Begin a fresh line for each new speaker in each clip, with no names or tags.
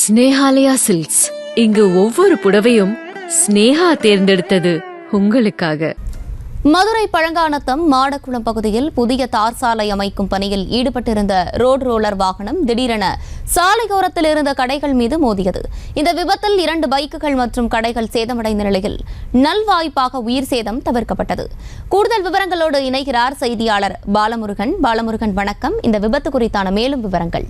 Snehalaya silks. இங்கு ஒவ்வொரு புடவையும் ஸ்னேஹா தேர்ந்தெடுத்தது உங்களுக்காக.
மதுரை பழங்கானத்தம் மாடக்குளம் பகுதியில் புதிய தார் சாலை அமைக்கும் பணியில் ஈடுபட்டிருந்த ரோடு ரோலர் வாகனம் திடீரென சாலையோரத்தில் இருந்த கடைகள் மீது மோதியது. இந்த விபத்தில் 2 பைக்குகள் மற்றும் கடைகள் சேதமடைந்த நிலையில் நல்வாய்ப்பாக உயிர் சேதம் தவிர்க்கப்பட்டது. கூடுதல் விவரங்களோடு இணைகிறார் செய்தியாளர் பாலமுருகன். பாலமுருகன், வணக்கம். இந்த விபத்து குறித்தான மேலும் விவரங்கள்.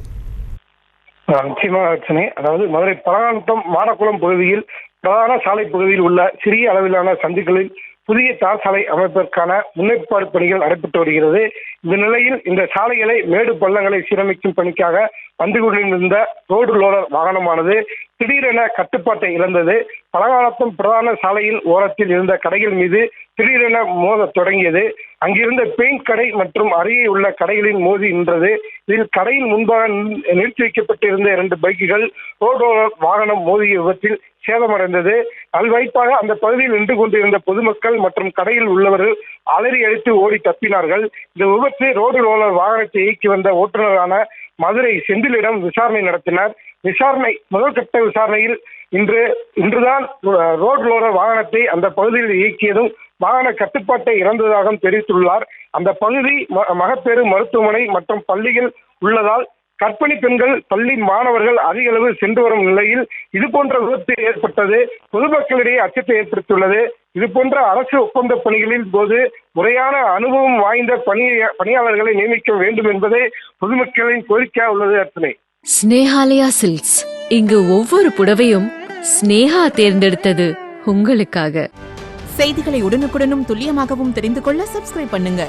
நிச்சயமாக, அதாவது மதுரை பழங்கானத்தம் மாடக்குளம் பகுதியில் பிரதான சாலை பகுதியில் உள்ள சிறிய அளவிலான சந்துகளில் புதிய தார் சாலை அமைப்பதற்கான முன்னேற்பாடு பணிகள் நடைபெற்று வருகிறது. இந்த நிலையில் இந்த சாலைகளை மேடு பள்ளங்களை சீரமைக்கும் பணிக்காக வந்து கொண்டிருந்த ரோடு லோடர் வாகனமானது திடீரென கட்டுப்பாட்டை இழந்தது. பழங்கானத்தம் பிரதான சாலையில் ஓரத்தில் இருந்த கடைகள் மீது திடீரென மோத தொடங்கியது. அங்கிருந்த பெயிண்ட் கடை மற்றும் அருகே உள்ள கடைகளின் மோதி நின்றது. இதில் கடையில் முன்பாக நிறுத்தி வைக்கப்பட்டிருந்த 2 பைக்குகள் ரோடு ரோலர் வாகனம் மோதிய விபத்தில் சேதமடைந்தது. நல்வாய்ப்பாக அந்த பகுதியில் நின்று கொண்டிருந்த பொதுமக்கள் மற்றும் கடையில் உள்ளவர்கள் அலறி அடித்து ஓடி தப்பினார்கள். இந்த விபத்து ரோடு ரோலர் வாகனத்தை இயக்கி வந்த ஓட்டுநரான மதுரை செந்திலிடம் விசாரணை நடத்தினார். முதல் கட்ட விசாரணையில் இன்றுதான் ரோடு ரோலர் வாகனத்தை அந்த பகுதியில் இயக்கியதும் வாகன கட்டுப்பாட்டை இழந்ததாகவும் தெரிவித்துள்ளார். அந்த பகுதி மகப்பேறு மருத்துவமனை மற்றும் பள்ளிகள் உள்ளதால் கர்ப்பிணி பெண்கள், பள்ளி மாணவர்கள் அதிக அளவு சென்று வரும் நிலையில் இதுபோன்ற விபத்து ஏற்பட்டது பொதுமக்களிடையே அச்சத்தை ஏற்படுத்தியுள்ளது. இதுபோன்ற அரசு ஒப்பந்த பணிகளின் போது முறையான அனுபவம் வாய்ந்த பணியாளர்களை நியமிக்க வேண்டும் என்பதே பொதுமக்களின் கோரிக்கையாக உள்ளது. அர்ச்சனை,
ஸ்னேஹாலயா சில்க்ஸ். இங்கு ஒவ்வொரு புடவையும் ஸ்னேஹா தேர்ந்தெடுத்தது உங்களுக்காக.
செய்திகளை உடனுக்குடனும் துல்லியமாகவும் தெரிந்து கொள்ள சப்ஸ்கிரைப் பண்ணுங்க.